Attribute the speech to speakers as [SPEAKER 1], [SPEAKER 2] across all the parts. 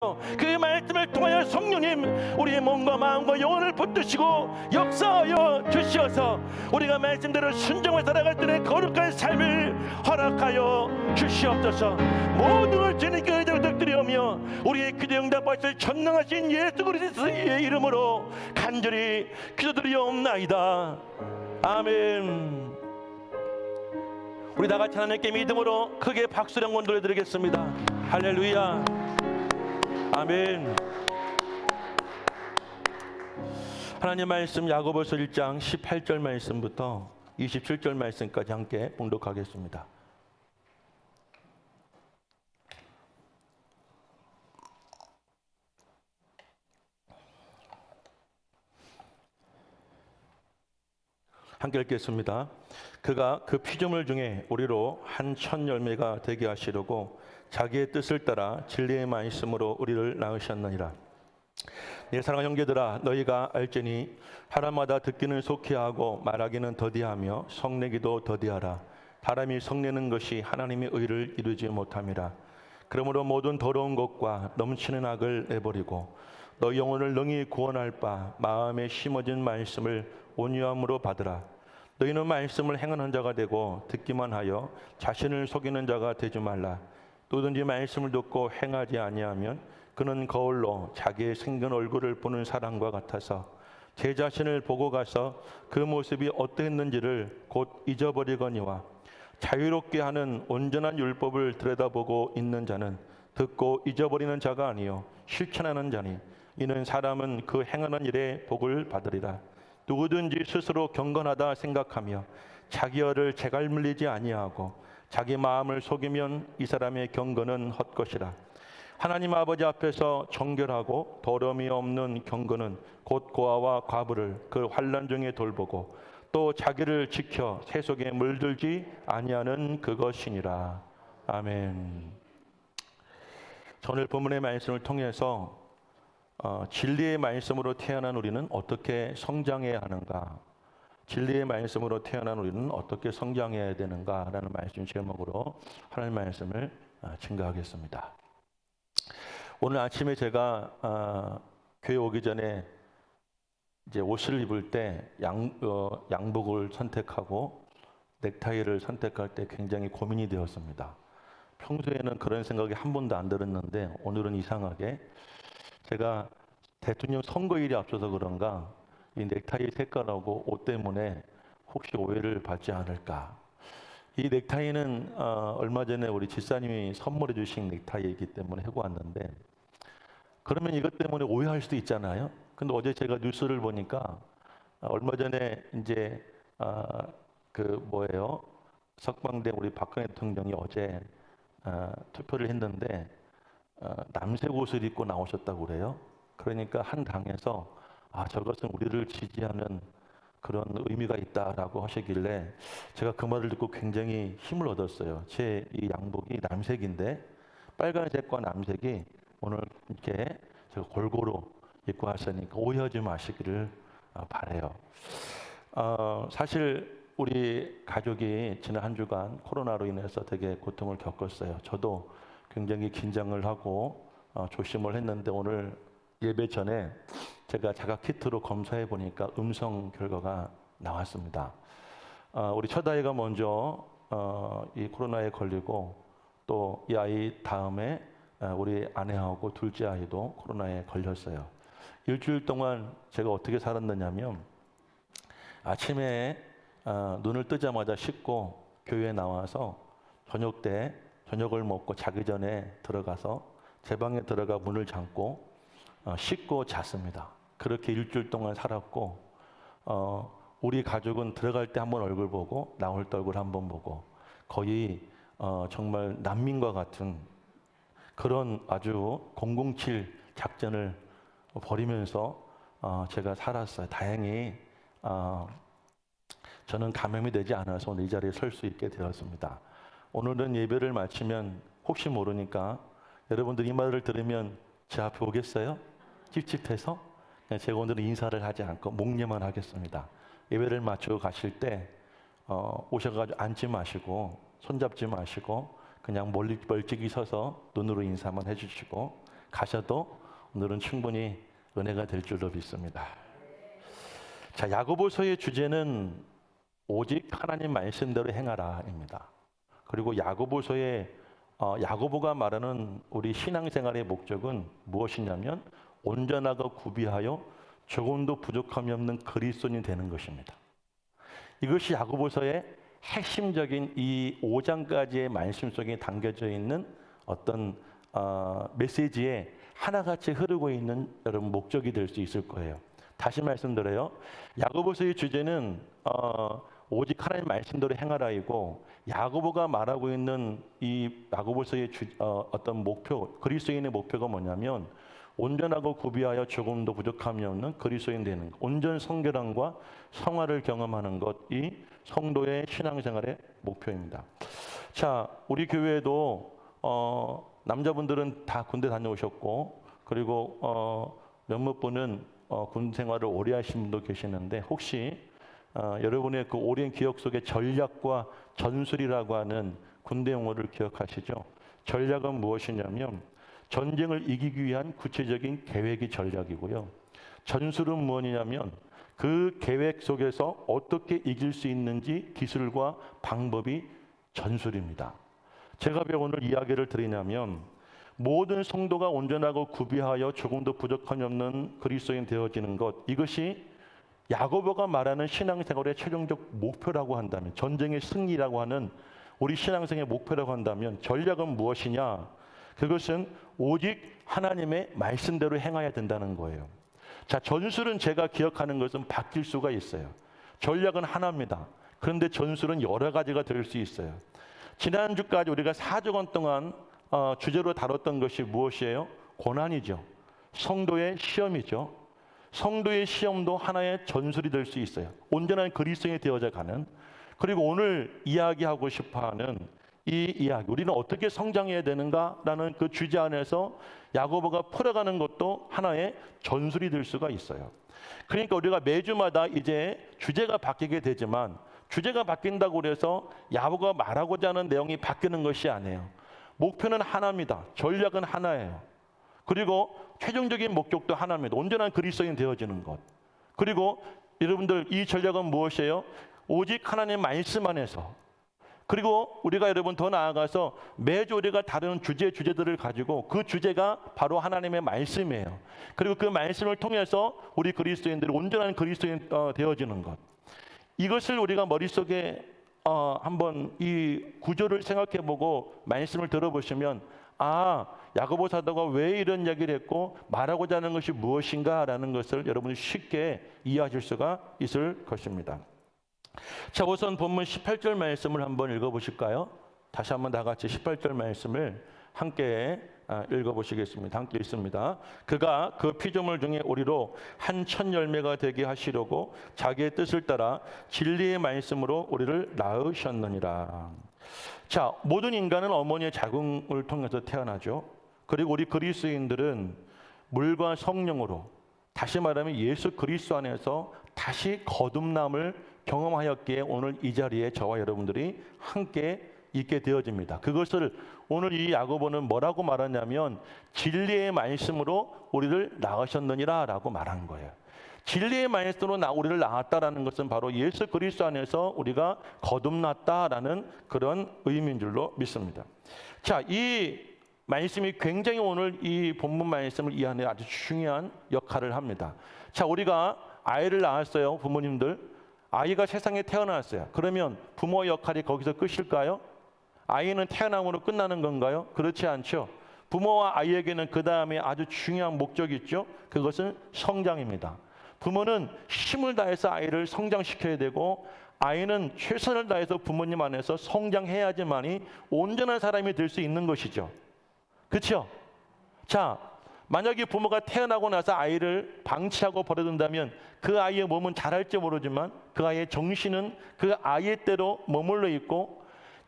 [SPEAKER 1] 그 말씀을 통하여 성령님 우리의 몸과 마음과 영혼을 붙드시고 역사하여 주시어서 우리가 말씀대로 순종을 살아갈 때는 거룩한 삶을 허락하여 주시옵소서. 모든 걸 주님께 부탁드리오며 우리의 기도 응답하실 전능하신 예수 그리스도의 이름으로 간절히 기도드리옵나이다. 아멘. 우리 다 같이 하나님께 믿음으로 크게 박수를 한번 돌려드리겠습니다. 할렐루야. 아멘. 하나님 말씀 야고보서 1장 18절 말씀부터 27절 말씀까지 함께 봉독하겠습니다. 함께 읽겠습니다. 그가 그 피조물 중에 우리로 한 천 열매가 되게 하시려고 자기의 뜻을 따라 진리의 말씀으로 우리를 낳으셨느니라. 내 사랑하는 형제들아, 너희가 알지니 사람마다 듣기는 속히 하고 말하기는 더디하며 성내기도 더디하라. 사람이 성내는 것이 하나님의 의를 이루지 못함이라. 그러므로 모든 더러운 것과 넘치는 악을 내버리고 너희 영혼을 능히 구원할 바 마음에 심어진 말씀을 온유함으로 받으라. 너희는 말씀을 행하는 자가 되고 듣기만 하여 자신을 속이는 자가 되지 말라. 누구든지 말씀을 듣고 행하지 아니하면 그는 거울로 자기의 생긴 얼굴을 보는 사람과 같아서 제 자신을 보고 가서 그 모습이 어떠했는지를 곧 잊어버리거니와 자유롭게 하는 온전한 율법을 들여다보고 있는 자는 듣고 잊어버리는 자가 아니요 실천하는 자니 이는 사람은 그 행하는 일에 복을 받으리라. 누구든지 스스로 경건하다 생각하며 자기 어를 재갈물리지 아니하고 자기 마음을 속이면 이 사람의 경건은 헛것이라. 하나님 아버지 앞에서 정결하고 더러움이 없는 경건은 곧 고아와 과부를 그 환난 중에 돌보고 또 자기를 지켜 세속에 물들지 아니하는 그것이니라. 아멘. 오늘 본문의 말씀을 통해서 진리의 말씀으로 태어난 우리는 어떻게 성장해야 하는가, 진리의 말씀으로 태어난 우리는 어떻게 성장해야 되는가라는 말씀 제목으로 하나님 말씀을 증거하겠습니다. 오늘 아침에 제가 교회 오기 전에 이제 옷을 입을 때 양복을 선택하고 넥타이를 선택할 때 굉장히 고민이 되었습니다. 평소에는 그런 생각이 한 번도 안 들었는데 오늘은 이상하게 제가 대통령 선거일이 앞서서 그런가 이 넥타이 색깔하고 옷 때문에 혹시 오해를 받지 않을까. 이 넥타이는 얼마 전에 우리 집사님이 선물해 주신 넥타이이기 때문에 하고 왔는데 그러면 이것 때문에 오해할 수도 있잖아요. 근데 어제 제가 뉴스를 보니까 얼마 전에 이제 석방된 우리 박근혜 대통령이 어제 투표를 했는데 남색 옷을 입고 나오셨다고 그래요. 그러니까 한 당에서 저것은 우리를 지지하는 그런 의미가 있다라고 하시길래 제가 그 말을 듣고 굉장히 힘을 얻었어요. 제 이 양복이 남색인데 빨간색과 남색이 오늘 이렇게 제가 골고루 입고 왔으니까 오해하지 마시기를 바라요. 사실 우리 가족이 지난 한 주간 코로나로 인해서 되게 고통을 겪었어요. 저도 굉장히 긴장을 하고 조심을 했는데 오늘 예배 전에 제가 자가 키트로 검사해 보니까 음성 결과가 나왔습니다. 우리 첫 아이가 먼저 이 코로나에 걸리고 또 이 아이 다음에 우리 아내하고 둘째 아이도 코로나에 걸렸어요. 일주일 동안 제가 어떻게 살았느냐면 아침에 눈을 뜨자마자 씻고 교회에 나와서 저녁 때 저녁을 먹고 자기 전에 들어가서 제 방에 들어가 문을 잠고 씻고 잤습니다. 그렇게 일주일 동안 살았고 우리 가족은 들어갈 때 한번 얼굴 보고 나올 때 얼굴 한번 보고 거의 정말 난민과 같은 그런 아주 007 작전을 벌이면서 제가 살았어요. 다행히 저는 감염이 되지 않아서 오늘 이 자리에 설 수 있게 되었습니다. 오늘은 예배를 마치면 혹시 모르니까 여러분들 이 말을 들으면 제 앞에 오겠어요? 찝찝해서? 제가 오늘은 인사를 하지 않고 목례만 하겠습니다. 예배를 마치고 가실 때 오셔가지고 앉지 마시고 손잡지 마시고 그냥 멀찍이 서서 눈으로 인사만 해주시고 가셔도 오늘은 충분히 은혜가 될 줄로 믿습니다. 자, 야고보서의 주제는 오직 하나님 말씀대로 행하라입니다. 그리고 야고보서의 야고보가 말하는 우리 신앙생활의 목적은 무엇이냐면 온전하고 구비하여 조금도 부족함이 없는 그리스도인이 되는 것입니다. 이것이 야고보서의 핵심적인 이 5장까지의 말씀 속에 담겨져 있는 어떤 메시지에 하나같이 흐르고 있는 여러분 목적이 될 수 있을 거예요. 다시 말씀드려요. 야고보서의 주제는 오직 하나님 말씀대로 행하라이고, 야고보가 말하고 있는 이 야고보서의 어떤 목표, 그리스도인의 목표가 뭐냐면 온전하고 구비하여 조금도 부족함이 없는 그리스도인 되는 것, 온전 성결함과 성화를 경험하는 것이 성도의 신앙생활의 목표입니다. 자, 우리 교회도 남자분들은 다 군대 다녀오셨고, 그리고 몇몇 분은 군 생활을 오래 하신 분도 계시는데, 혹시 여러분의 그 오랜 기억 속에 전략과 전술이라고 하는 군대 용어를 기억하시죠? 전략은 무엇이냐면 전쟁을 이기기 위한 구체적인 계획이 전략이고요. 전술은 무엇이냐면 그 계획 속에서 어떻게 이길 수 있는지 기술과 방법이 전술입니다. 제가 왜 오늘 이야기를 드리냐면 모든 성도가 온전하고 구비하여 조금도 부족함이 없는 그리스도인 되어지는 것, 이것이 야고보가 말하는 신앙생활의 최종적 목표라고 한다면, 전쟁의 승리라고 하는 우리 신앙생의 목표라고 한다면 전략은 무엇이냐? 그것은 오직 하나님의 말씀대로 행해야 된다는 거예요. 자, 전술은 제가 기억하는 것은 바뀔 수가 있어요. 전략은 하나입니다. 그런데 전술은 여러 가지가 될 수 있어요. 지난주까지 우리가 4주간 동안 주제로 다뤘던 것이 무엇이에요? 고난이죠. 성도의 시험이죠. 성도의 시험도 하나의 전술이 될 수 있어요. 온전한 그리스도인이 되어져 가는. 그리고 오늘 이야기하고 싶어하는 이 이야기, 우리는 어떻게 성장해야 되는가라는 그 주제 안에서 야고보가 풀어가는 것도 하나의 전술이 될 수가 있어요. 그러니까 우리가 매주마다 이제 주제가 바뀌게 되지만, 주제가 바뀐다고 해서 야고보가 말하고자 하는 내용이 바뀌는 것이 아니에요. 목표는 하나입니다. 전략은 하나예요. 그리고 최종적인 목적도 하나입니다. 온전한 그리스도인 되어지는 것. 그리고 여러분들, 이 전략은 무엇이에요? 오직 하나님의 말씀 안에서. 그리고 우리가 여러분 더 나아가서 매주 우리가 다루는 주제들을 가지고 그 주제가 바로 하나님의 말씀이에요. 그리고 그 말씀을 통해서 우리 그리스도인들이 온전한 그리스도인 되어지는 것. 이것을 우리가 머릿속에 한번 이 구조를 생각해보고 말씀을 들어보시면, 야고보 사도가 왜 이런 이야기를 했고 말하고자 하는 것이 무엇인가라는 것을 여러분이 쉽게 이해하실 수가 있을 것입니다. 자, 우선 본문 18절 말씀을 한번 읽어보실까요? 다시 한번 다 같이 18절 말씀을 함께 읽어보시겠습니다. 함께 읽습니다. 그가 그 피조물 중에 우리로 한 천 열매가 되게 하시려고 자기의 뜻을 따라 진리의 말씀으로 우리를 낳으셨느니라. 자, 모든 인간은 어머니의 자궁을 통해서 태어나죠. 그리고 우리 그리스도인들은 물과 성령으로, 다시 말하면 예수 그리스도 안에서 다시 거듭남을 경험하였기에 오늘 이 자리에 저와 여러분들이 함께 있게 되어집니다. 그것을 오늘 이 야고보는 뭐라고 말하냐면 진리의 말씀으로 우리를 낳으셨느니라 라고 말한 거예요. 진리의 말씀으로 우리를 낳았다라는 것은 바로 예수 그리스도 안에서 우리가 거듭났다라는 그런 의미인 줄로 믿습니다. 자, 이 말씀이 굉장히 오늘 이 본문 말씀을 이해하는 데 아주 중요한 역할을 합니다. 자, 우리가 아이를 낳았어요. 부모님들. 아이가 세상에 태어났어요. 그러면 부모의 역할이 거기서 끝일까요? 아이는 태어남으로 끝나는 건가요? 그렇지 않죠. 부모와 아이에게는 그 다음에 아주 중요한 목적이 있죠. 그것은 성장입니다. 부모는 힘을 다해서 아이를 성장시켜야 되고, 아이는 최선을 다해서 부모님 안에서 성장해야지만이 온전한 사람이 될 수 있는 것이죠. 그렇죠? 자, 만약에 부모가 태어나고 나서 아이를 방치하고 버려둔다면 그 아이의 몸은 자랄지 모르지만 그 아이의 정신은 그 아이의 대로 머물러 있고,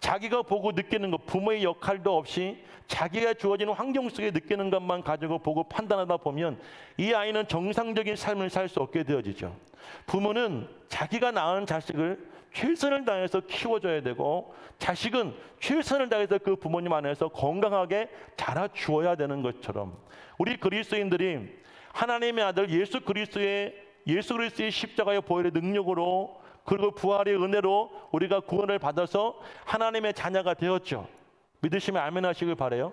[SPEAKER 1] 자기가 보고 느끼는 것, 부모의 역할도 없이 자기가 주어진 환경 속에 느끼는 것만 가지고 보고 판단하다 보면 이 아이는 정상적인 삶을 살 수 없게 되어지죠. 부모는 자기가 낳은 자식을 최선을 다해서 키워줘야 되고, 자식은 최선을 다해서 그 부모님 안에서 건강하게 자라주어야 되는 것처럼, 우리 그리스도인들이 하나님의 아들 예수 그리스도의 십자가의 보혈의 능력으로, 그리고 부활의 은혜로 우리가 구원을 받아서 하나님의 자녀가 되었죠. 믿으시면 아멘 하시길 바라요.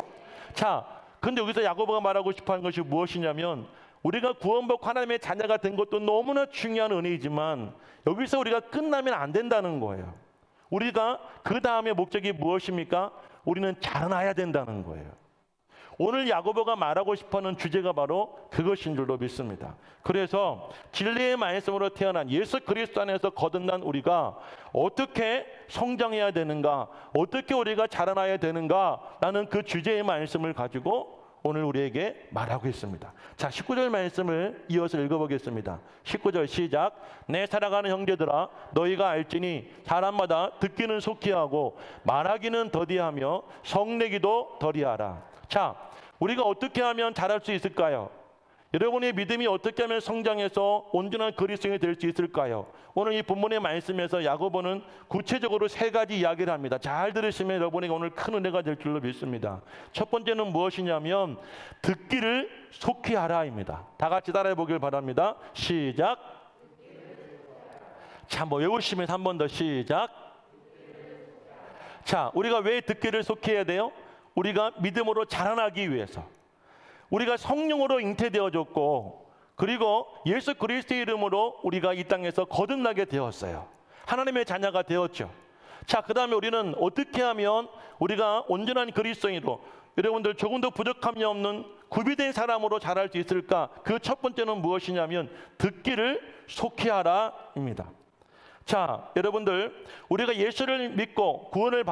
[SPEAKER 1] 자, 근데 여기서 야고보가 말하고 싶어하는 것이 무엇이냐면, 우리가 구원받고 하나님의 자녀가 된 것도 너무나 중요한 은혜이지만 여기서 우리가 끝나면 안 된다는 거예요. 우리가 그 다음에 목적이 무엇입니까? 우리는 자라나야 된다는 거예요. 오늘 야고보가 말하고 싶어하는 주제가 바로 그것인 줄로 믿습니다. 그래서 진리의 말씀으로 태어난 예수 그리스도 안에서 거듭난 우리가 어떻게 성장해야 되는가, 어떻게 우리가 자라나야 되는가라는 그 주제의 말씀을 가지고 오늘 우리에게 말하고 있습니다. 자, 19절 말씀을 이어서 읽어보겠습니다. 19절 시작. 내 사랑하는 형제들아, 너희가 알지니 사람마다 듣기는 속히 하고 말하기는 더디하며 성내기도 더디하라. 자, 우리가 어떻게 하면 자랄 수 있을까요? 여러분의 믿음이 어떻게 하면 성장해서 온전한 그리스도인이 될 수 있을까요? 오늘 이 본문의 말씀에서 야고보는 구체적으로 3가지 이야기를 합니다. 잘 들으시면 여러분에게 오늘 큰 은혜가 될 줄로 믿습니다. 첫 번째는 무엇이냐면 듣기를 속히 하라입니다. 다 같이 따라해 보길 바랍니다. 시작. 자, 뭐 외우시면 한 번 더 시작. 자, 우리가 왜 듣기를 속히 해야 돼요? 우리가 믿음으로 자라나기 위해서, 우리가 성령으로 잉태되어졌고, 그리고 예수 그리스도의 이름으로 우리가 이 땅에서 거듭나게 되었어요. 하나님의 자녀가 되었죠. 자, 그 다음에 우리는 어떻게 하면 우리가 온전한 그리스도인으로, 여러분들 조금 더 부족함이 없는 구비된 사람으로 자랄 수 있을까? 그 첫 번째는 무엇이냐면 듣기를 속히 하라입니다. 자, 여러분들, 우리가 예수를 믿고 구원을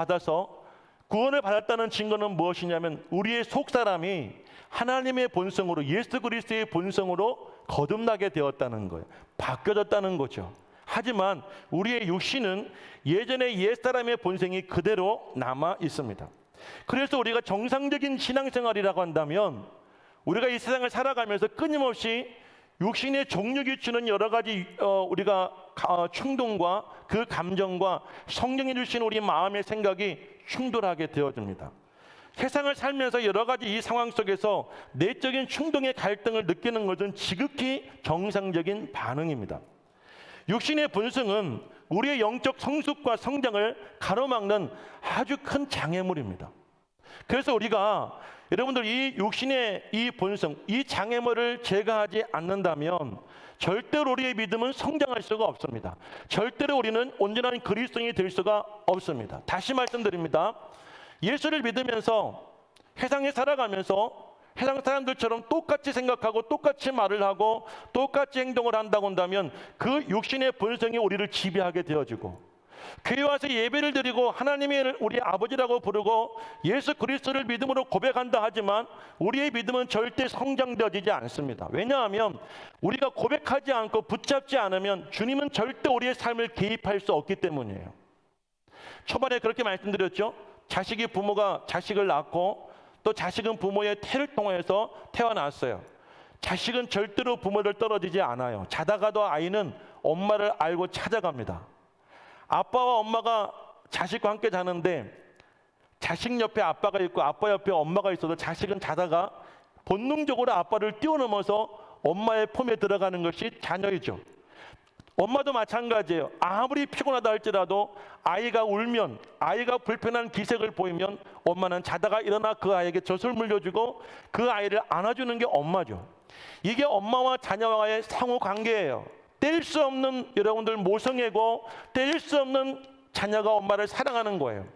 [SPEAKER 1] 받았다는 증거는 무엇이냐면 우리의 속사람이 하나님의 본성으로, 예수 그리스도의 본성으로 거듭나게 되었다는 거예요. 바뀌어졌다는 거죠. 하지만 우리의 육신은 예전의 옛사람의 본성이 그대로 남아 있습니다. 그래서 우리가 정상적인 신앙생활이라고 한다면 우리가 이 세상을 살아가면서 끊임없이 육신의 정욕이 주는 여러 가지 우리가 충동과 그 감정과 성령이 주신 우리 마음의 생각이 충돌하게 되어집니다. 세상을 살면서 여러 가지 이 상황 속에서 내적인 충동의 갈등을 느끼는 것은 지극히 정상적인 반응입니다. 육신의 본성은 우리의 영적 성숙과 성장을 가로막는 아주 큰 장애물입니다. 그래서 우리가 여러분들 이 육신의 이 본성, 이 장애물을 제거하지 않는다면 절대로 우리의 믿음은 성장할 수가 없습니다. 절대로 우리는 온전한 그리스도인이 될 수가 없습니다. 다시 말씀드립니다. 예수를 믿으면서 세상에 살아가면서 세상 사람들처럼 똑같이 생각하고 똑같이 말을 하고 똑같이 행동을 한다고 한다면 그 육신의 본성이 우리를 지배하게 되어지고, 교회 와서 예배를 드리고 하나님의 우리 아버지라고 부르고 예수 그리스도를 믿음으로 고백한다 하지만 우리의 믿음은 절대 성장되어지지 않습니다. 왜냐하면 우리가 고백하지 않고 붙잡지 않으면 주님은 절대 우리의 삶을 개입할 수 없기 때문이에요. 초반에 그렇게 말씀드렸죠. 자식이 부모가 자식을 낳고 또 자식은 부모의 태를 통해서 태어났어요. 자식은 절대로 부모를 떨어지지 않아요. 자다가도 아이는 엄마를 알고 찾아갑니다. 아빠와 엄마가 자식과 함께 자는데 자식 옆에 아빠가 있고 아빠 옆에 엄마가 있어도 자식은 자다가 본능적으로 아빠를 뛰어넘어서 엄마의 품에 들어가는 것이 자녀이죠. 엄마도 마찬가지예요. 아무리 피곤하다 할지라도 아이가 울면, 아이가 불편한 기색을 보이면 엄마는 자다가 일어나 그 아이에게 젖을 물려주고 그 아이를 안아주는 게 엄마죠. 이게 엄마와 자녀와의 상호 관계예요. 뗄 수 없는, 여러분들 모성애고 뗄 수 없는 자녀가 엄마를 사랑하는 거예요.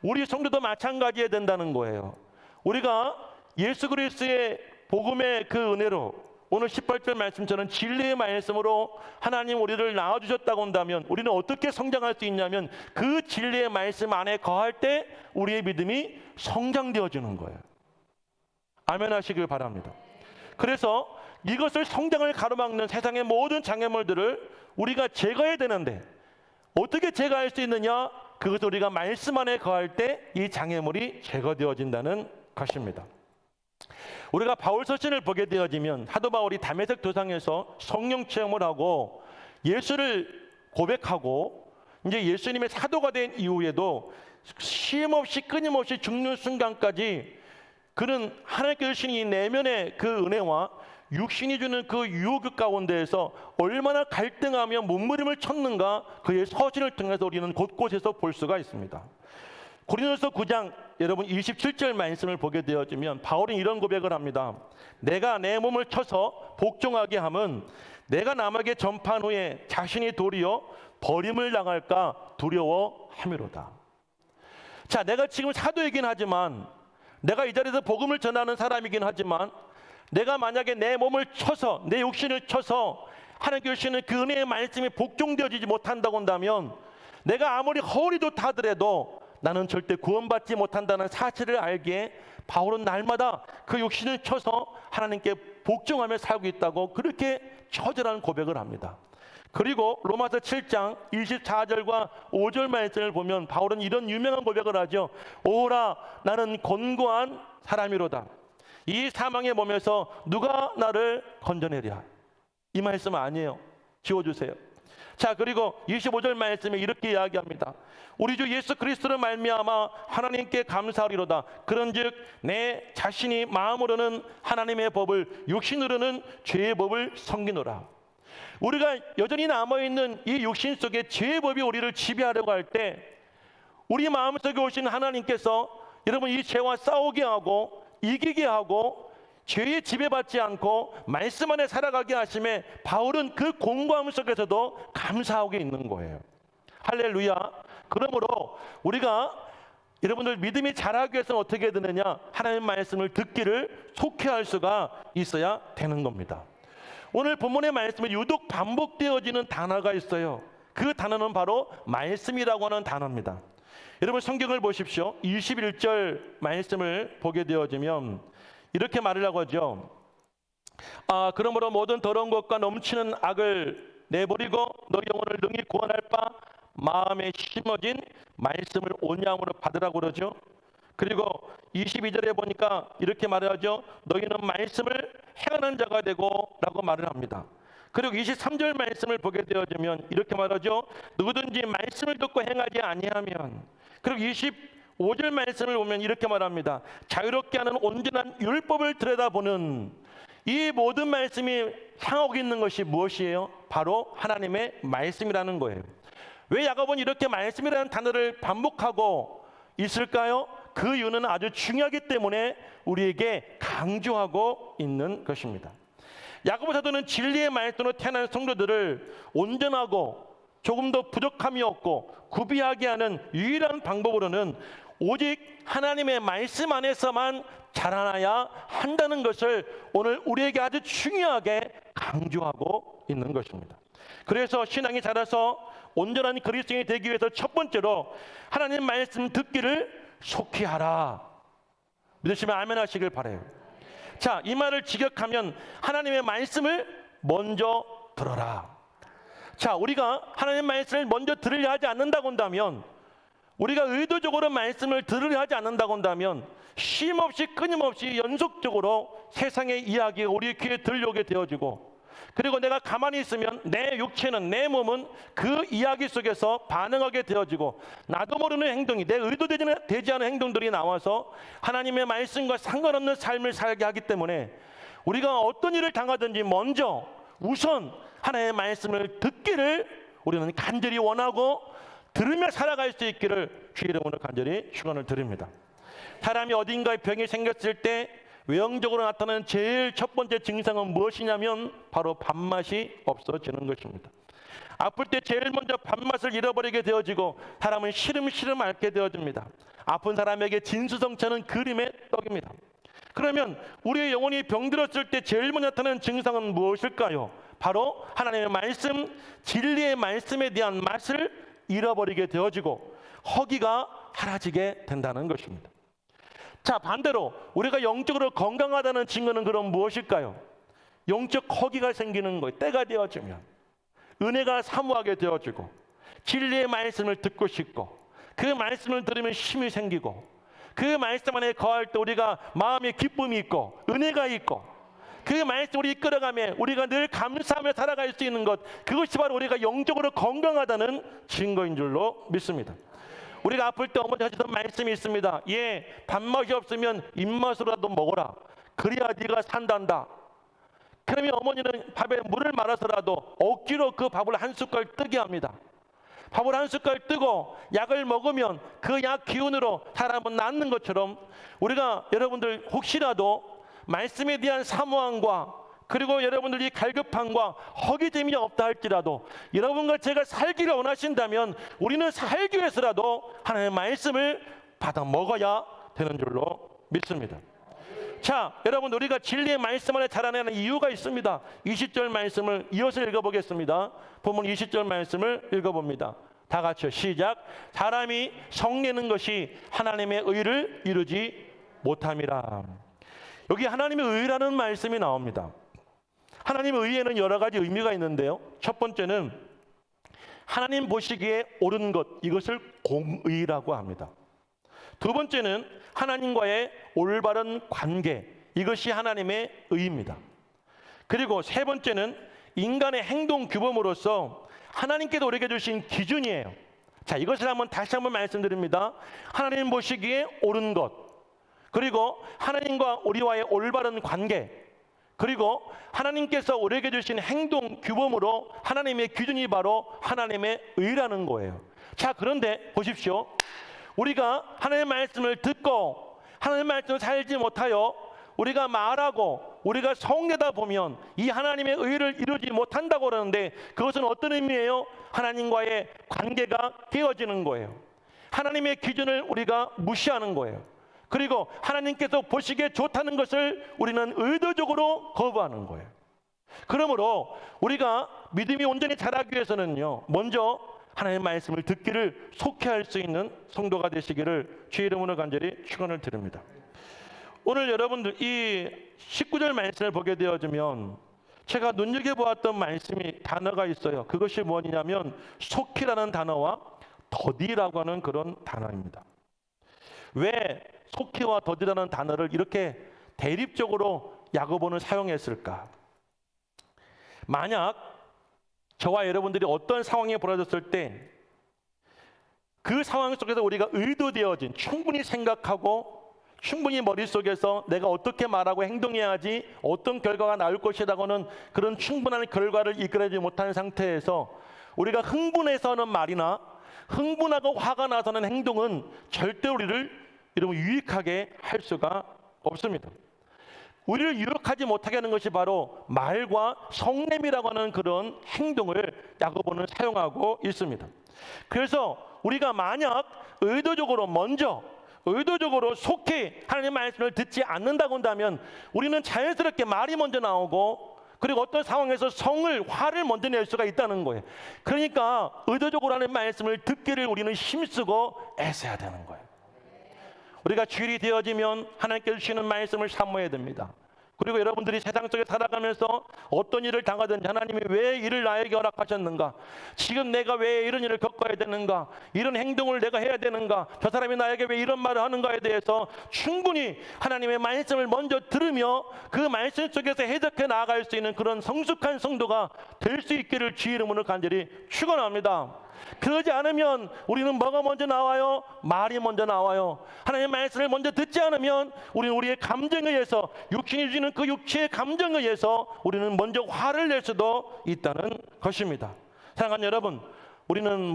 [SPEAKER 1] 우리 성도도 마찬가지해야 된다는 거예요. 우리가 예수 그리스도의 복음의 그 은혜로 오늘 18절 말씀처럼 진리의 말씀으로 하나님 우리를 낳아주셨다고 한다면 우리는 어떻게 성장할 수 있냐면 그 진리의 말씀 안에 거할 때 우리의 믿음이 성장되어지는 거예요. 아멘 하시길 바랍니다. 그래서 이것을 성장을 가로막는 세상의 모든 장애물들을 우리가 제거해야 되는데 어떻게 제거할 수 있느냐? 그것을 우리가 말씀 안에 거할 때 이 장애물이 제거되어진다는 것입니다. 우리가 바울 서신을 보게 되어지면 사도 바울이 다메섹 도상에서 성령 체험을 하고 예수를 고백하고 이제 예수님의 사도가 된 이후에도 쉼없이 끊임없이 죽는 순간까지 그는 하나님께서 주신 이 내면의 그 은혜와 육신이 주는 그 유혹 가운데에서 얼마나 갈등하며 몸부림을 쳤는가 그의 서신을 통해서 우리는 곳곳에서 볼 수가 있습니다. 고린도서 9장 여러분 27절 말씀을 보게 되어지면 바울은 이런 고백을 합니다. 내가 내 몸을 쳐서 복종하게 함은 내가 남에게 전파한 후에 자신이 도리어 버림을 당할까 두려워함이로다. 자, 내가 지금 사도이긴 하지만 내가 이 자리에서 복음을 전하는 사람이긴 하지만 내가 만약에 내 몸을 쳐서 내 육신을 쳐서 하나님께 주시는 그 은혜의 말씀이 복종되어지지 못한다고 한다면 내가 아무리 허울이 좋다 하더라도 나는 절대 구원받지 못한다는 사실을 알기에 바울은 날마다 그 육신을 쳐서 하나님께 복종하며 살고 있다고 그렇게 처절한 고백을 합니다. 그리고 로마서 7장 24절과 5절 말씀을 보면 바울은 이런 유명한 고백을 하죠. 오라 나는 곤고한 사람이로다. 이 사망의 몸에서 누가 나를 건져내랴. 이 말씀 아니에요. 지워주세요. 자, 그리고 25절 말씀에 이렇게 이야기합니다. 우리 주 예수 그리스도를 말미암아 하나님께 감사하리로다. 그런즉 내 자신이 마음으로는 하나님의 법을 육신으로는 죄의 법을 섬기노라. 우리가 여전히 남아있는 이 육신 속에 죄의 법이 우리를 지배하려고 할 때 우리 마음속에 오신 하나님께서 여러분 이 죄와 싸우게 하고 이기게 하고 죄에 지배받지 않고 말씀 안에 살아가게 하심에 바울은 그 공고함 속에서도 감사하고 있는 거예요. 할렐루야. 그러므로 우리가 여러분들 믿음이 자라기 위해서는 어떻게 해야 되느냐? 하나님의 말씀을 듣기를 속해할 수가 있어야 되는 겁니다. 오늘 본문의 말씀에 유독 반복되어지는 단어가 있어요. 그 단어는 바로 말씀이라고 하는 단어입니다. 여러분 성경을 보십시오. 21절 말씀을 보게 되어지면 이렇게 말을 하고 하죠. 그러므로 모든 더러운 것과 넘치는 악을 내버리고 너희 영혼을 능히 구원할 바 마음에 심어진 말씀을 온양으로 받으라고 그러죠. 그리고 22절에 보니까 이렇게 말을 하죠. 너희는 말씀을 행하는 자가 되고 라고 말을 합니다. 그리고 23절 말씀을 보게 되어지면 이렇게 말하죠. 누구든지 말씀을 듣고 행하지 아니하면. 그리고 25절 말씀을 보면 이렇게 말합니다. 자유롭게 하는 온전한 율법을 들여다보는 이 모든 말씀이 향하고 있는 것이 무엇이에요? 바로 하나님의 말씀이라는 거예요. 왜 야고보는 이렇게 말씀이라는 단어를 반복하고 있을까요? 그 이유는 아주 중요하기 때문에 우리에게 강조하고 있는 것입니다. 야고보 사도는 진리의 말씀으로 태어난 성도들을 온전하고 조금 더 부족함이 없고 구비하게 하는 유일한 방법으로는 오직 하나님의 말씀 안에서만 자라나야 한다는 것을 오늘 우리에게 아주 중요하게 강조하고 있는 것입니다. 그래서 신앙이 자라서 온전한 그리스도인이 되기 위해서 첫 번째로 하나님 말씀 듣기를 속히 하라. 믿으시면 아멘 하시길 바라요. 자, 이 말을 직역하면 하나님의 말씀을 먼저 들어라. 자, 우리가 하나님의 말씀을 먼저 들으려 하지 않는다고 한다면, 우리가 의도적으로 말씀을 들으려 하지 않는다고 한다면 쉼없이 끊임없이 연속적으로 세상의 이야기가 우리 귀에 들려오게 되어지고, 그리고 내가 가만히 있으면 내 육체는, 내 몸은 그 이야기 속에서 반응하게 되어지고 나도 모르는 행동이, 내 의도되지 않은 행동들이 나와서 하나님의 말씀과 상관없는 삶을 살게 하기 때문에 우리가 어떤 일을 당하든지 먼저 우선 하나님의 말씀을 듣기를 우리는 간절히 원하고 들으며 살아갈 수 있기를 주의 이름으로 간절히 축원을 드립니다. 사람이 어딘가에 병이 생겼을 때 외형적으로 나타나는 제일 첫 번째 증상은 무엇이냐면 바로 밥맛이 없어지는 것입니다. 아플 때 제일 먼저 밥맛을 잃어버리게 되어지고 사람은 시름시름 앓게 되어집니다. 아픈 사람에게 진수성찬은 그림의 떡입니다. 그러면 우리의 영혼이 병들었을 때 제일 먼저 나타나는 증상은 무엇일까요? 바로 하나님의 말씀, 진리의 말씀에 대한 맛을 잃어버리게 되어지고 허기가 사라지게 된다는 것입니다. 자, 반대로 우리가 영적으로 건강하다는 증거는 그럼 무엇일까요? 영적 허기가 생기는 거예요. 때가 되어지면 은혜가 사모하게 되어지고 진리의 말씀을 듣고 싶고 그 말씀을 들으면 힘이 생기고, 그 말씀 안에 거할 때 우리가 마음에 기쁨이 있고 은혜가 있고, 그 말씀을 이끌어가며 우리가 늘 감사하며 살아갈 수 있는 것, 그것이 바로 우리가 영적으로 건강하다는 증거인 줄로 믿습니다. 우리가 아플 때 어머니 하시던 말씀이 있습니다. 예, 밥맛이 없으면 입맛으로라도 먹어라. 그래야 네가 산단다. 그러면 어머니는 밥에 물을 말아서라도 억지로 그 밥을 한 숟갈 뜨게 합니다. 밥을 한 숟갈 뜨고 약을 먹으면 그 약 기운으로 사람은 낫는 것처럼, 우리가 여러분들 혹시라도 말씀에 대한 사모함과 그리고 여러분들이 갈급함과 허기짐이 없다 할지라도 여러분과 제가 살기를 원하신다면 우리는 살기 위해서라도 하나님의 말씀을 받아 먹어야 되는 줄로 믿습니다. 자, 여러분, 우리가 진리의 말씀 안에 자라나는 이유가 있습니다. 20절 말씀을 이어서 읽어보겠습니다. 본문 20절 말씀을 읽어봅니다. 다 같이요. 시작. 사람이 성내는 것이 하나님의 의를 이루지 못함이라. 여기 하나님의 의라는 말씀이 나옵니다. 하나님의 의에는 여러 가지 의미가 있는데요. 첫 번째는 하나님 보시기에 옳은 것, 이것을 공의라고 합니다. 두 번째는 하나님과의 올바른 관계, 이것이 하나님의 의입니다. 그리고 세 번째는 인간의 행동 규범으로서 하나님께서 우리에게 주신 기준이에요. 자, 이것을 다시 한번 말씀드립니다. 하나님 보시기에 옳은 것, 그리고 하나님과 우리와의 올바른 관계, 그리고 하나님께서 우리에게 주신 행동 규범으로 하나님의 기준이 바로 하나님의 의라는 거예요. 자, 그런데 보십시오. 우리가 하나님의 말씀을 듣고 하나님의 말씀을 살지 못하여 우리가 말하고 우리가 성내다 보면 이 하나님의 의를 이루지 못한다고 그러는데, 그것은 어떤 의미예요? 하나님과의 관계가 깨어지는 거예요. 하나님의 기준을 우리가 무시하는 거예요. 그리고 하나님께서 보시기에 좋다는 것을 우리는 의도적으로 거부하는 거예요. 그러므로 우리가 믿음이 온전히 자라기 위해서는요, 먼저 하나님의 말씀을 듣기를 속해할 수 있는 성도가 되시기를 주의 이름으로 간절히 축원을 드립니다. 오늘 여러분들 이 19절 말씀을 보게 되어지면 제가 눈여겨보았던 단어가 있어요. 그것이 뭐냐면 속히라는 단어와 더디라고 하는 그런 단어입니다. 왜 속히와 더디라는 단어를 이렇게 대립적으로 야고보는 사용했을까? 만약 저와 여러분들이 어떤 상황이 벌어졌을 때 그 상황 속에서 우리가 의도되어진, 충분히 생각하고 충분히 머릿속에서 내가 어떻게 말하고 행동해야 하지, 어떤 결과가 나올 것이라고는 그런 충분한 결과를 이끌어내지 못하는 상태에서 우리가 흥분해서 하는 말이나 흥분하고 화가 나서 하는 행동은 절대 우리를 여러분 유익하게 할 수가 없습니다. 우리를 유익하지 못하게 하는 것이 바로 말과 성냄이라고 하는 그런 행동을 야고보는 사용하고 있습니다. 그래서 우리가 만약 의도적으로 속히 하나님의 말씀을 듣지 않는다고 한다면 우리는 자연스럽게 말이 먼저 나오고, 그리고 어떤 상황에서 화를 먼저 낼 수가 있다는 거예요. 그러니까 의도적으로 하나님의 말씀을 듣기를 우리는 힘쓰고 애써야 되는 거예요. 우리가 주일이 되어지면 하나님께서 주시는 말씀을 사모해야 됩니다. 그리고 여러분들이 세상 속에 살아가면서 어떤 일을 당하든지 하나님이 왜 이를 나에게 허락하셨는가, 지금 내가 왜 이런 일을 겪어야 되는가, 이런 행동을 내가 해야 되는가, 저 사람이 나에게 왜 이런 말을 하는가에 대해서 충분히 하나님의 말씀을 먼저 들으며 그 말씀 속에서 해석해 나아갈 수 있는 그런 성숙한 성도가 될 수 있기를 주의 이름으로 간절히 축원합니다. 그러지 않으면 우리는 뭐가 먼저 나와요? 말이 먼저 나와요. 하나님의 말씀을 먼저 듣지 않으면 우리는 우리의 감정에 의해서, 육신이 주는 그 육체의 감정에 의해서 우리는 먼저 화를 낼 수도 있다는 것입니다. 사랑하는 여러분, 우리는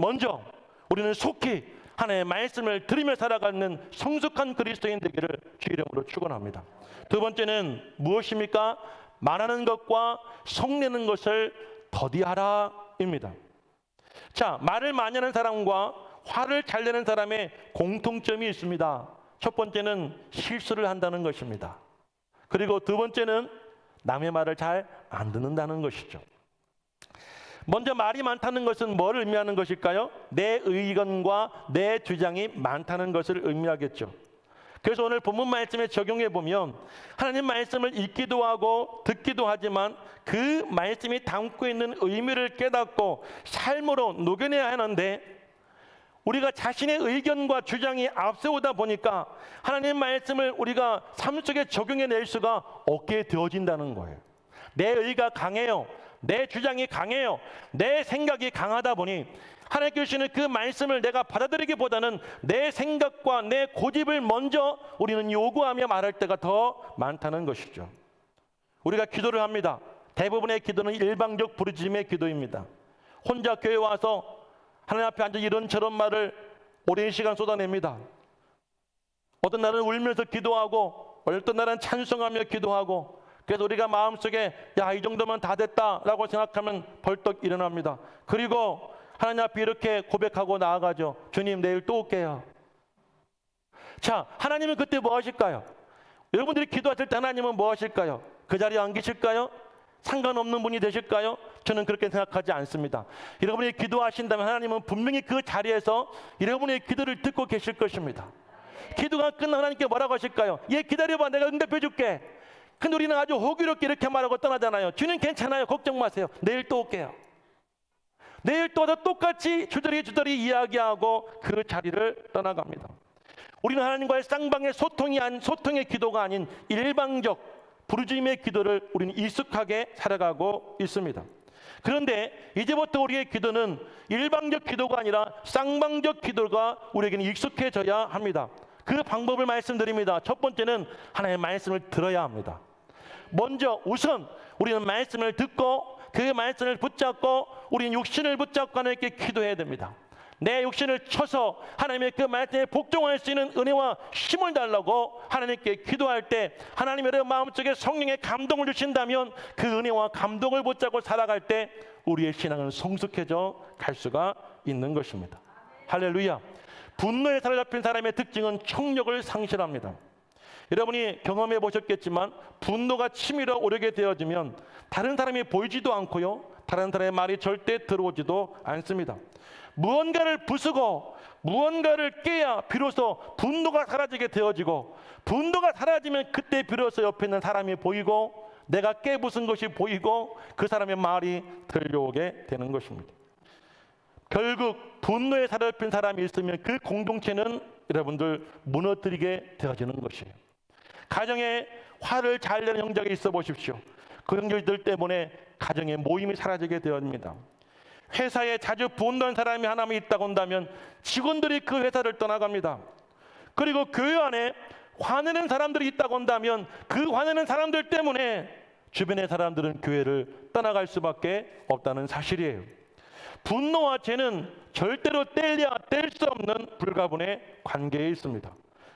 [SPEAKER 1] 속히 하나님의 말씀을 들으며 살아가는 성숙한 그리스도인 되기를 주의 이름으로 축원합니다. 두 번째는 무엇입니까? 말하는 것과 성내는 것을 더디하라입니다. 자, 말을 많이 하는 사람과 화를 잘 내는 사람의 공통점이 있습니다. 첫 번째는 실수를 한다는 것입니다. 그리고 두 번째는 남의 말을 잘 안 듣는다는 것이죠. 먼저 말이 많다는 것은 뭘 의미하는 것일까요? 내 의견과 내 주장이 많다는 것을 의미하겠죠. 그래서 오늘 본문 말씀에 적용해 보면 하나님 말씀을 읽기도 하고 듣기도 하지만 그 말씀이 담고 있는 의미를 깨닫고 삶으로 녹여내야 하는데, 우리가 자신의 의견과 주장이 앞세우다 보니까 하나님의 말씀을 우리가 삶 속에 적용해낼 수가 없게 되어진다는 거예요. 내 의가 강해요. 내 주장이 강해요. 내 생각이 강하다 보니 하나님께 주시는 그 말씀을 내가 받아들이기보다는 내 생각과 내 고집을 먼저 우리는 요구하며 말할 때가 더 많다는 것이죠. 우리가 기도를 합니다. 대부분의 기도는 일방적 부르짖음의 기도입니다. 혼자 교회 와서 하나님 앞에 앉아 이런저런 말을 오랜 시간 쏟아냅니다. 어떤 날은 울면서 기도하고 어떤 날은 찬송하며 기도하고, 그래서 우리가 마음속에 야, 이 정도면 다 됐다라고 생각하면 벌떡 일어납니다. 그리고 하나님 앞에 이렇게 고백하고 나아가죠. 주님, 내일 또 올게요. 자, 하나님은 그때 뭐 하실까요? 여러분들이 기도하실 때 하나님은 뭐 하실까요? 그 자리에 안 계실까요? 상관없는 분이 되실까요? 저는 그렇게 생각하지 않습니다. 여러분이 기도하신다면 하나님은 분명히 그 자리에서 여러분의 기도를 듣고 계실 것입니다. 기도가 끝나면 하나님께 뭐라고 하실까요? 얘 기다려봐, 내가 응답해 줄게. 근데 우리는 아주 호기롭게 이렇게 말하고 떠나잖아요. 주님 괜찮아요, 걱정 마세요, 내일 또 올게요. 내일 또 와서 똑같이 주저리 이야기하고 그 자리를 떠나갑니다. 우리는 하나님과의 쌍방의 소통의 기도가 아닌 일방적 부르짖음의 기도를 우리는 익숙하게 살아가고 있습니다. 그런데 이제부터 우리의 기도는 일방적 기도가 아니라 쌍방적 기도가 우리에게는 익숙해져야 합니다. 그 방법을 말씀드립니다. 첫 번째는 하나님의 말씀을 들어야 합니다. 먼저 우선 우리는 말씀을 듣고 그 말씀을 붙잡고 우리는 육신을 붙잡고 하나님께 기도해야 됩니다. 내 육신을 쳐서 하나님의 그 말씀에 복종할 수 있는 은혜와 힘을 달라고 하나님께 기도할 때 하나님의 여러분 마음속에 성령의 감동을 주신다면 그 은혜와 감동을 붙잡고 살아갈 때 우리의 신앙은 성숙해져 갈 수가 있는 것입니다. 할렐루야. 분노에 사로잡힌 사람의 특징은 청력을 상실합니다. 여러분이 경험해 보셨겠지만 분노가 치밀어 오르게 되어지면 다른 사람이 보이지도 않고요, 다른 사람의 말이 절대 들어오지도 않습니다. 무언가를 부수고 무언가를 깨야 비로소 분노가 사라지게 되어지고, 분노가 사라지면 그때 비로소 옆에 있는 사람이 보이고 내가 깨부순 것이 보이고 그 사람의 말이 들려오게 되는 것입니다. 결국 분노에 사로잡힌 사람이 있으면 그 공동체는 여러분들 무너뜨리게 되어지는 것이에요. 가정에 화를 잘 내는 형제가 있어 보십시오. 그 형제들 때문에 가정의 모임이 사라지게 되어집니다. 회사에 자주 분노한 사람이 하나만 있다고 한다면 직원들이 그 회사를 떠나갑니다. 그리고 교회 안에 화내는 사람들이 있다고 한다면 그 화내는 사람들 때문에 주변의 사람들은 교회를 떠나갈 수밖에 없다는 사실이에요. 분노와 죄는 절대로 뗄 수 없는 불가분의 관계에 있습니다.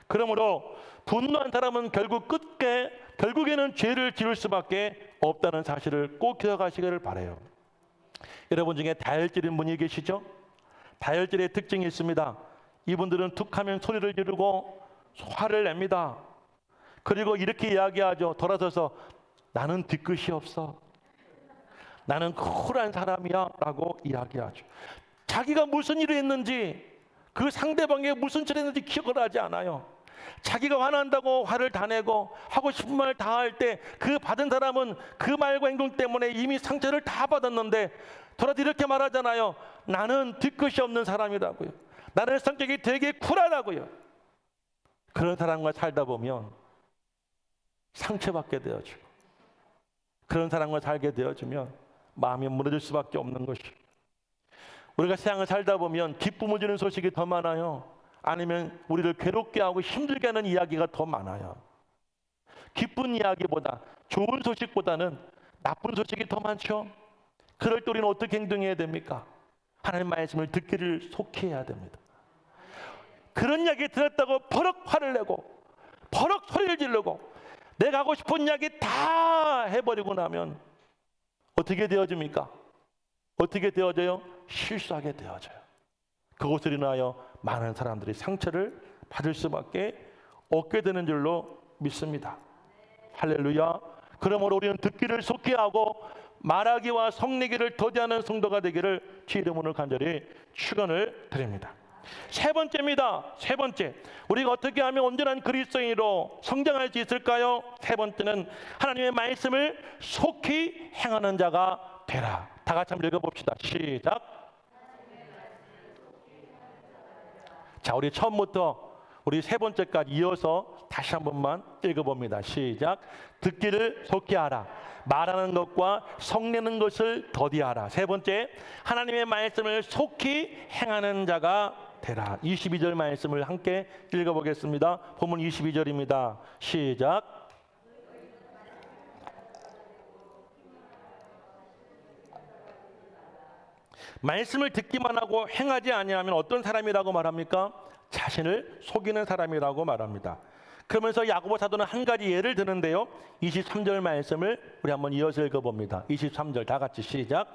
[SPEAKER 1] 그러므로 분노한 사람은 결국에는 죄를 지을 수밖에 없다는 사실을 꼭 기억하시기를 바라요. 여러분 중에 다혈질인 분이 계시죠? 다혈질의 특징이 있습니다. 이분들은 툭하면 소리를 지르고 화를 냅니다. 그리고 이렇게 이야기하죠. 돌아서서 나는 뒤끝이 없어, 나는 쿨한 사람이야 라고 이야기하죠. 자기가 무슨 일을 했는지, 그 상대방이 무슨 짓을 했는지 기억을 하지 않아요. 자기가 화난다고 화를 다 내고 하고 싶은 말 다 할 때 그 받은 사람은 그 말과 행동 때문에 이미 상처를 다 받았는데 돌아서 이렇게 말하잖아요. 나는 뒤끝이 없는 사람이라고요. 나는 성격이 되게 쿨하다고요. 그런 사람과 살다 보면 상처받게 되어지고, 그런 사람과 살게 되어지면 마음이 무너질 수밖에 없는 것이에요. 우리가 세상을 살다 보면 기쁨을 주는 소식이 더 많아요, 아니면 우리를 괴롭게 하고 힘들게 하는 이야기가 더 많아요. 기쁜 이야기보다, 좋은 소식보다는 나쁜 소식이 더 많죠. 그럴 때 우리는 어떻게 행동해야 됩니까? 하나님 말씀을 듣기를 속히 해야 됩니다. 그런 이야기 들었다고 버럭 화를 내고 버럭 소리를 지르고 내가 하고 싶은 이야기 다 해버리고 나면 어떻게 되어집니까? 어떻게 되어져요? 실수하게 되어져요. 그것으로 인하여 많은 사람들이 상처를 받을 수밖에 없게 되는 줄로 믿습니다. 할렐루야. 그러므로 우리는 듣기를 속히 하고 말하기와 성내기를 더디하는 성도가 되기를 주 이름으로 간절히 축원을 드립니다. 세 번째입니다. 세 번째, 우리가 어떻게 하면 온전한 그리스도인으로 성장할 수 있을까요? 세 번째는 하나님의 말씀을 속히 행하는 자가 되라. 다 같이 한번 읽어봅시다. 시작. 자, 우리 처음부터 우리 세 번째까지 이어서 다시 한 번만 읽어봅니다. 시작. 듣기를 속히 하라. 말하는 것과 성내는 것을 더디하라. 세 번째, 하나님의 말씀을 속히 행하는 자가 되라. 22절 말씀을 함께 읽어보겠습니다. 본문 22절입니다. 시작. 말씀을 듣기만 하고 행하지 아니하면 어떤 사람이라고 말합니까? 자신을 속이는 사람이라고 말합니다. 그러면서 야고보 사도는 한 가지 예를 드는데요. 23절 말씀을 우리 한번 이어서 읽어봅니다. 23절 다 같이 시작.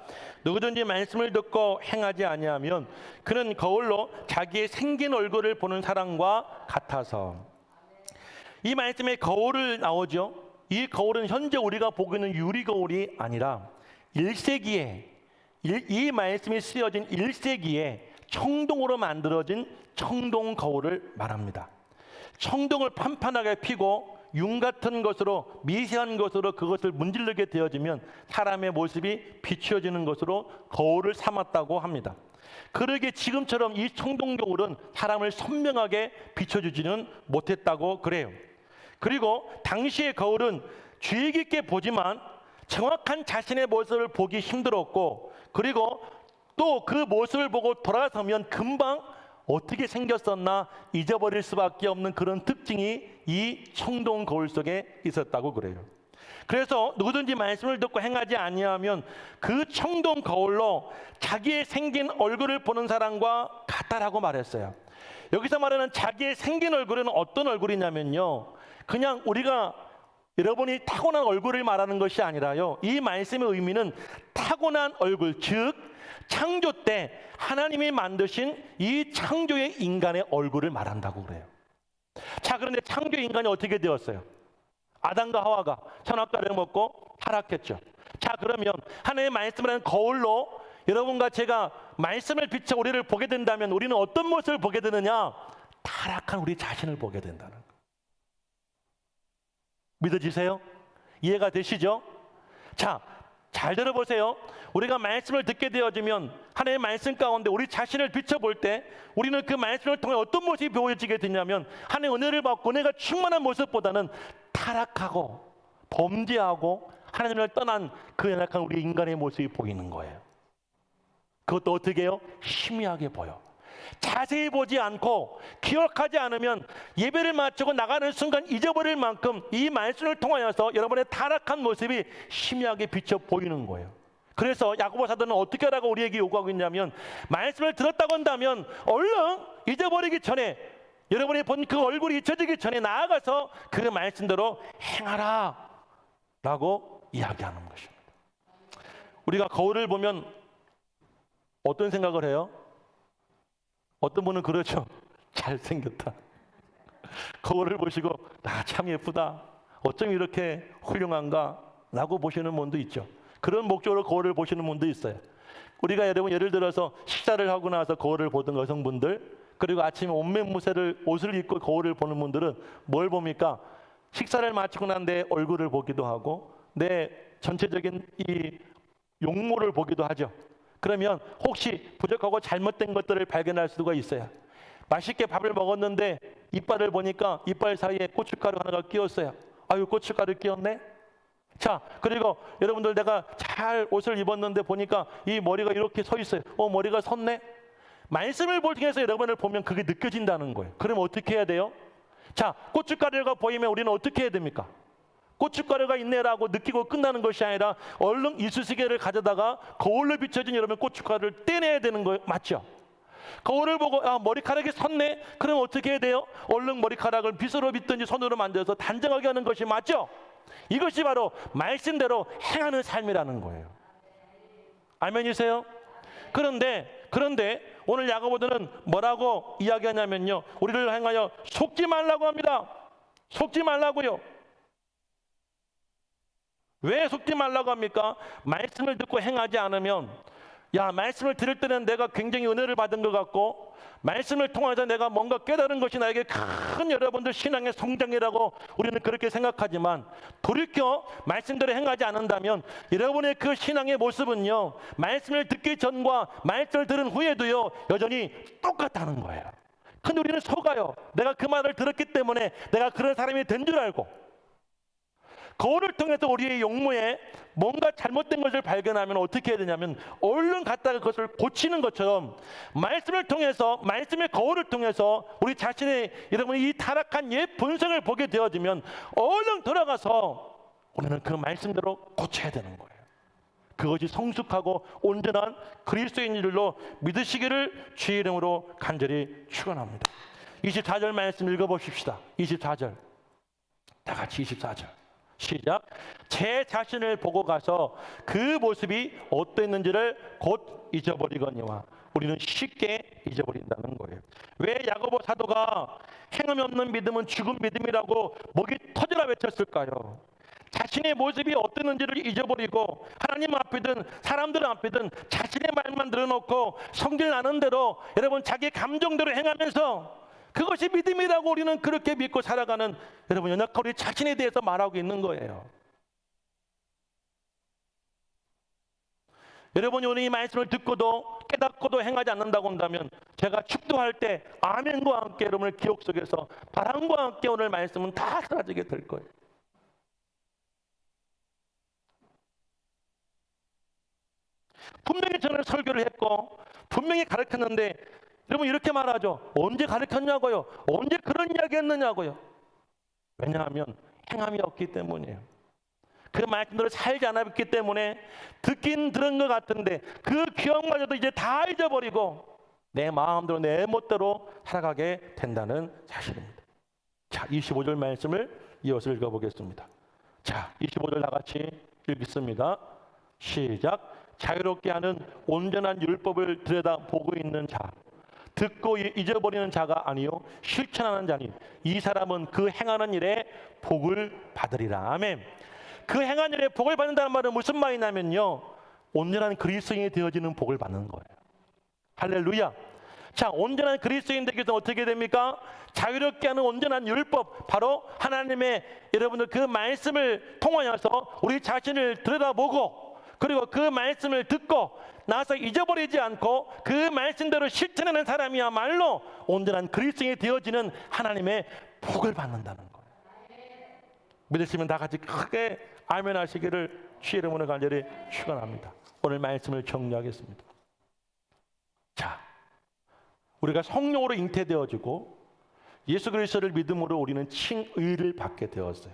[SPEAKER 1] 누구든지 말씀을 듣고 행하지 아니하면 그는 거울로 자기의 생긴 얼굴을 보는 사람과 같아서. 이 말씀에 거울을 나오죠. 이 거울은 현재 우리가 보고 있는 유리 거울이 아니라 1세기에 이 말씀이 쓰여진 1세기에 청동으로 만들어진 청동 거울을 말합니다. 청동을 판판하게 피고 융 같은 것으로 미세한 것으로 그것을 문지르게 되어지면 사람의 모습이 비추어지는 것으로 거울을 삼았다고 합니다. 그러기에 지금처럼 이 청동 거울은 사람을 선명하게 비춰주지는 못했다고 그래요. 그리고 당시의 거울은 주의 깊게 보지만 정확한 자신의 모습을 보기 힘들었고, 그리고 또 그 모습을 보고 돌아서면 금방 어떻게 생겼었나 잊어버릴 수밖에 없는 그런 특징이 이 청동 거울 속에 있었다고 그래요. 그래서 누구든지 말씀을 듣고 행하지 아니하면 그 청동 거울로 자기의 생긴 얼굴을 보는 사람과 같다라고 말했어요. 여기서 말하는 자기의 생긴 얼굴은 어떤 얼굴이냐면요, 그냥 우리가 여러분이 타고난 얼굴을 말하는 것이 아니라요, 이 말씀의 의미는 타고난 얼굴, 즉 창조 때 하나님이 만드신 이 창조의 인간의 얼굴을 말한다고 그래요. 자, 그런데 창조 인간이 어떻게 되었어요? 아담과 하와가 선악과를 먹고 타락했죠. 자, 그러면 하나님의 말씀을 하는 거울로 여러분과 제가 말씀을 비춰 우리를 보게 된다면 우리는 어떤 모습을 보게 되느냐? 타락한 우리 자신을 보게 된다는 거예요. 믿어지세요? 이해가 되시죠? 자, 잘 들어보세요. 우리가 말씀을 듣게 되어지면 하나님의 말씀 가운데 우리 자신을 비춰볼 때 우리는 그 말씀을 통해 어떤 모습이 보여지게 되냐면 하나님의 은혜를 받고 은혜가 충만한 모습보다는 타락하고 범죄하고 하나님을 떠난 그 연약한 우리 인간의 모습이 보이는 거예요. 그것도 어떻게 해요? 희미하게 보여. 자세히 보지 않고 기억하지 않으면 예배를 마치고 나가는 순간 잊어버릴 만큼 이 말씀을 통하여서 여러분의 타락한 모습이 희미하게 비쳐 보이는 거예요. 그래서 야고보 사도는 어떻게 하라고 우리에게 요구하고 있냐면, 말씀을 들었다고 한다면 얼른 잊어버리기 전에, 여러분이 본 그 얼굴이 잊혀지기 전에 나아가서 그 말씀대로 행하라 라고 이야기하는 것입니다. 우리가 거울을 보면 어떤 생각을 해요? 어떤 분은 그렇죠. 잘생겼다. 거울을 보시고 나 참 예쁘다, 어쩜 이렇게 훌륭한가 라고 보시는 분도 있죠. 그런 목적으로 거울을 보시는 분도 있어요. 우리가 여러분 예를 들어서 식사를 하고 나서 거울을 보던 여성분들, 그리고 아침에 옷매무새를 옷을 입고 거울을 보는 분들은 뭘 봅니까? 식사를 마치고 난 내 얼굴을 보기도 하고 내 전체적인 이 용모를 보기도 하죠. 그러면 혹시 부족하고 잘못된 것들을 발견할 수가 있어요. 맛있게 밥을 먹었는데 이빨을 보니까 이빨 사이에 고춧가루 하나가 끼었어요. 아유, 고춧가루 끼었네. 자, 그리고 여러분들 내가 잘 옷을 입었는데 보니까 이 머리가 이렇게 서 있어요. 머리가 섰네. 말씀을 통해서 여러분을 보면 그게 느껴진다는 거예요. 그럼 어떻게 해야 돼요? 자, 고춧가루가 보이면 우리는 어떻게 해야 됩니까? 고춧가루가 있네라고 느끼고 끝나는 것이 아니라 얼른 이쑤시개를 가져다가 거울로 비춰진 여러분 고춧가루를 떼내야 되는 거예요. 맞죠? 거울을 보고 머리카락이 섰네. 그럼 어떻게 해야 돼요? 얼른 머리카락을 빗으로 빗든지 손으로 만져서 단정하게 하는 것이 맞죠? 이것이 바로 말씀대로 행하는 삶이라는 거예요. 아멘이세요? 그런데 오늘 야고보서는 뭐라고 이야기하냐면요, 우리를 향하여 속지 말라고 합니다. 속지 말라고요. 왜 속지 말라고 합니까? 말씀을 듣고 행하지 않으면, 말씀을 들을 때는 내가 굉장히 은혜를 받은 것 같고 말씀을 통해서 내가 뭔가 깨달은 것이 나에게 큰 여러분들 신앙의 성장이라고 우리는 그렇게 생각하지만, 돌이켜 말씀대로 행하지 않는다면 여러분의 그 신앙의 모습은요, 말씀을 듣기 전과 말씀을 들은 후에도요 여전히 똑같다는 거예요. 근데 우리는 속아요. 내가 그 말을 들었기 때문에 내가 그런 사람이 된 줄 알고, 거울을 통해서 우리의 용모에 뭔가 잘못된 것을 발견하면 어떻게 해야 되냐면 얼른 갖다가 그것을 고치는 것처럼 말씀을 통해서, 말씀의 거울을 통해서 우리 자신의 여러분 이 타락한 옛 본성을 보게 되어지면 얼른 돌아가서 우리는 그 말씀대로 고쳐야 되는 거예요. 그것이 성숙하고 온전한 그리스도인들로 믿으시기를 주의 이름으로 간절히 축원합니다. 24절 말씀 읽어보십시다. 24절 다 같이 24절 시작. 제 자신을 보고 가서 그 모습이 어떠했는지를 곧 잊어버리거니와. 우리는 쉽게 잊어버린다는 거예요. 왜 야고보 사도가 행함이 없는 믿음은 죽은 믿음이라고 목이 터져라 외쳤을까요? 자신의 모습이 어떠는지를 잊어버리고 하나님 앞이든 사람들 앞이든 자신의 말만 들어놓고 성질 나는 대로 여러분 자기 감정대로 행하면서 그것이 믿음이라고 우리는 그렇게 믿고 살아가는 여러분 연약한 우리 자신에 대해서 말하고 있는 거예요. 여러분이 오늘 이 말씀을 듣고도 깨닫고도 행하지 않는다고 한다면 제가 축도할 때 아멘과 함께 여러분의 기억 속에서 바람과 함께 오늘 말씀은 다 사라지게 될 거예요. 분명히 저는 설교를 했고 분명히 가르쳤는데 여러분 이렇게 말하죠. 언제 가르쳤냐고요? 언제 그런 이야기 했느냐고요? 왜냐하면 행함이 없기 때문이에요. 그 말씀대로 살지 않았기 때문에 듣긴 들은 것 같은데 그 기억마저도 이제 다 잊어버리고 내 마음대로 내 멋대로 살아가게 된다는 사실입니다. 자, 25절 말씀을 이어서 읽어보겠습니다. 자, 25절 다 같이 읽겠습니다. 시작. 자유롭게 하는 온전한 율법을 들여다보고 있는 자, 듣고 잊어버리는 자가 아니요 실천하는 자니 이 사람은 그 행하는 일에 복을 받으리라. 아멘. 그 행하는 일에 복을 받는다는 말은 무슨 말이냐면요, 온전한 그리스도인이 되어지는 복을 받는 거예요. 할렐루야. 자, 온전한 그리스도인 되기 위해서 어떻게 됩니까? 자유롭게 하는 온전한 율법, 바로 하나님의 여러분들 그 말씀을 통하여서 우리 자신을 들여다보고 그리고 그 말씀을 듣고 나서 잊어버리지 않고 그 말씀대로 실천하는 사람이야말로 온전한 그리스도인이 되어지는 하나님의 복을 받는다는 거예요. 믿으시면 다 같이 크게 아멘 하시기를 주의 이름으로 간절히 축원합니다. 오늘 말씀을 정리하겠습니다. 자, 우리가 성령으로 잉태되어지고 예수 그리스도를 믿음으로 우리는 칭의를 받게 되었어요.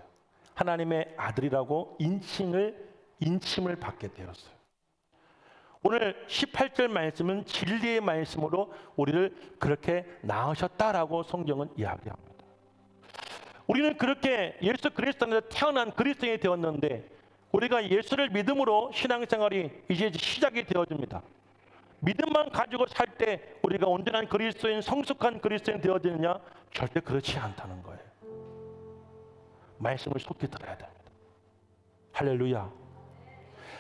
[SPEAKER 1] 하나님의 아들이라고 인침을 받게 되었어요. 오늘 18절 말씀은 진리의 말씀으로 우리를 그렇게 낳으셨다라고 성경은 이야기합니다. 우리는 그렇게 예수 그리스도 안에서 태어난 그리스도인이 되었는데 우리가 예수를 믿음으로 신앙생활이 이제 시작이 되어집니다. 믿음만 가지고 살 때 우리가 온전한 그리스도인, 성숙한 그리스도인 되어지느냐? 절대 그렇지 않다는 거예요. 말씀을 속히 들어야 됩니다. 할렐루야.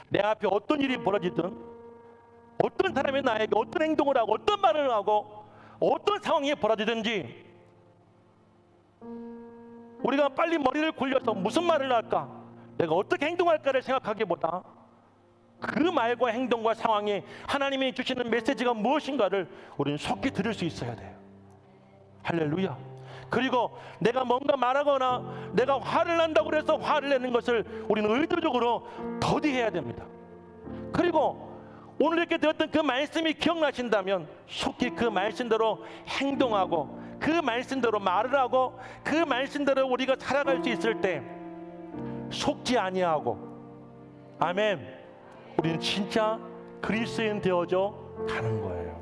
[SPEAKER 1] 내 앞에 어떤 일이 벌어지든 어떤 사람이 나에게 어떤 행동을 하고 어떤 말을 하고 어떤 상황이 벌어지든지 우리가 빨리 머리를 굴려서 무슨 말을 할까, 내가 어떻게 행동할까를 생각하기보다 그 말과 행동과 상황에 하나님이 주시는 메시지가 무엇인가를 우리는 속히 들을 수 있어야 돼요. 할렐루야. 그리고 내가 뭔가 말하거나 내가 화를 난다고 해서 화를 내는 것을 우리는 의도적으로 더디해야 됩니다. 그리고 오늘 이렇게 들었던 그 말씀이 기억나신다면 속히 그 말씀대로 행동하고 그 말씀대로 말을 하고 그 말씀대로 우리가 살아갈 수 있을 때 속지 아니하고, 아멘, 우리는 진짜 그리스도인 되어져 가는 거예요.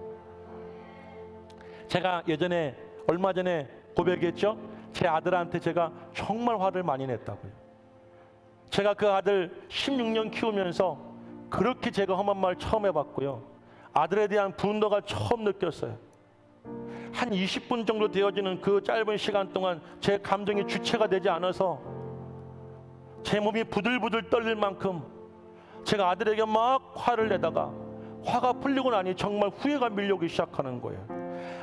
[SPEAKER 1] 제가 예전에 얼마 전에 고백했죠. 제 아들한테 제가 정말 화를 많이 냈다고요. 제가 그 아들 16년 키우면서 그렇게 제가 험한 말 처음 해봤고요. 아들에 대한 분노가 처음 느꼈어요. 한 20분 정도 되어지는 그 짧은 시간 동안 제 감정이 주체가 되지 않아서 제 몸이 부들부들 떨릴 만큼 제가 아들에게 막 화를 내다가 화가 풀리고 나니 정말 후회가 밀려오기 시작하는 거예요.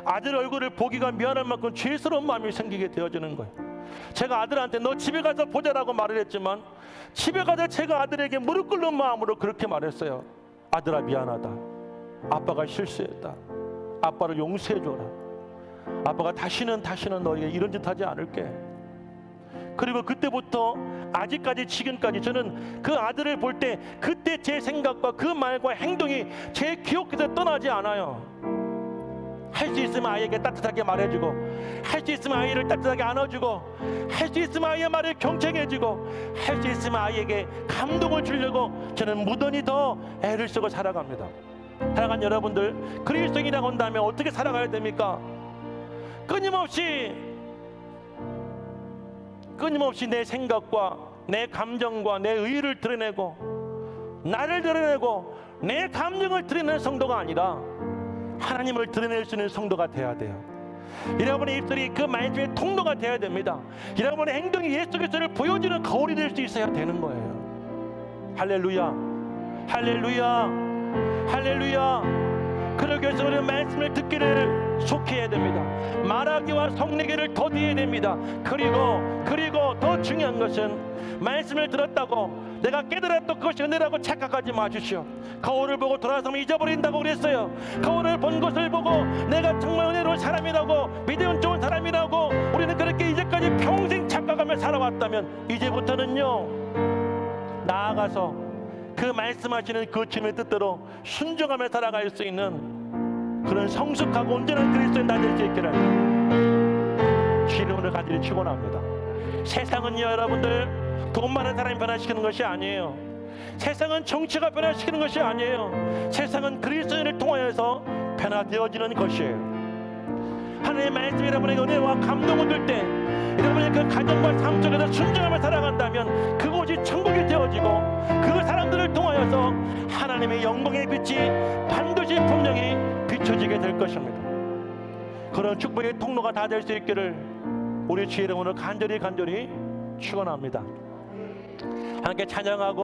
[SPEAKER 1] 아들 얼굴을 보기가 미안할 만큼 죄스러운 마음이 생기게 되어지는 거예요. 제가 아들한테 너 집에 가서 보자라고 말을 했지만 집에 가서 제가 아들에게 무릎 꿇는 마음으로 그렇게 말했어요. 아들아, 미안하다. 아빠가 실수했다. 아빠를 용서해 줘라. 아빠가 다시는 너에게 이런 짓 하지 않을게. 그리고 그때부터 아직까지 지금까지 저는 그 아들을 볼 때 그때 제 생각과 그 말과 행동이 제 기억에서 떠나지 않아요. 할 수 있으면 아이에게 따뜻하게 말해주고, 할 수 있으면 아이를 따뜻하게 안아주고, 할 수 있으면 아이의 말을 경청해주고, 할 수 있으면 아이에게 감동을 주려고 저는 무던히 더 애를 쓰고 살아갑니다. 사랑하는 여러분들, 그리스도인이라고 한다면 어떻게 살아가야 됩니까? 끊임없이 내 생각과 내 감정과 내 의의를 드러내고, 나를 드러내고 내 감정을 드러내는 성도가 아니라 하나님을 드러낼 수 있는 성도가 되어야 돼요. 여러분의 입술이 그 말씀의 통로가 되어야 됩니다. 여러분의 행동이 예수 그리스도를 보여주는 거울이 될 수 있어야 되는 거예요. 할렐루야, 할렐루야, 할렐루야. 그러기 위해서 우리는 말씀을 듣기를 속해야 됩니다. 말하기와 성내기를 더디해야 됩니다. 그리고 더 중요한 것은 말씀을 들었다고 내가 깨달았던 그것이 은혜라고 착각하지 마십시오. 거울을 보고 돌아서면 잊어버린다고 그랬어요. 거울을 본 것을 보고 내가 정말 은혜로운 사람이라고, 믿음 좋은 사람이라고 우리는 그렇게 이제까지 평생 착각하며 살아왔다면, 이제부터는요, 나아가서 그 말씀하시는 그 주님의 뜻대로 순종하며 살아갈 수 있는 그런 성숙하고 온전한 그리스도인 나 될 수 있기를 주님을 간절히 축원합니다. 세상은요, 여러분들, 돈 많은 사람이 변화시키는 것이 아니에요. 세상은 정치가 변화시키는 것이 아니에요. 세상은 그리스도인을 통하여서 변화되어지는 것이에요. 하나님의 말씀이 여러분에게 은혜와 감동을 줄 때, 여러분의 그 가정과 삶 속에서 순종하며 살아간다면 그곳이 천국이 되어지고, 그 사람들을 통하여서 하나님의 영광의 빛이 반드시 분명히 비춰지게 될 것입니다. 그런 축복의 통로가 다 될 수 있기를 우리 주의 이름으로 간절히 축원합니다. 함께 찬양하고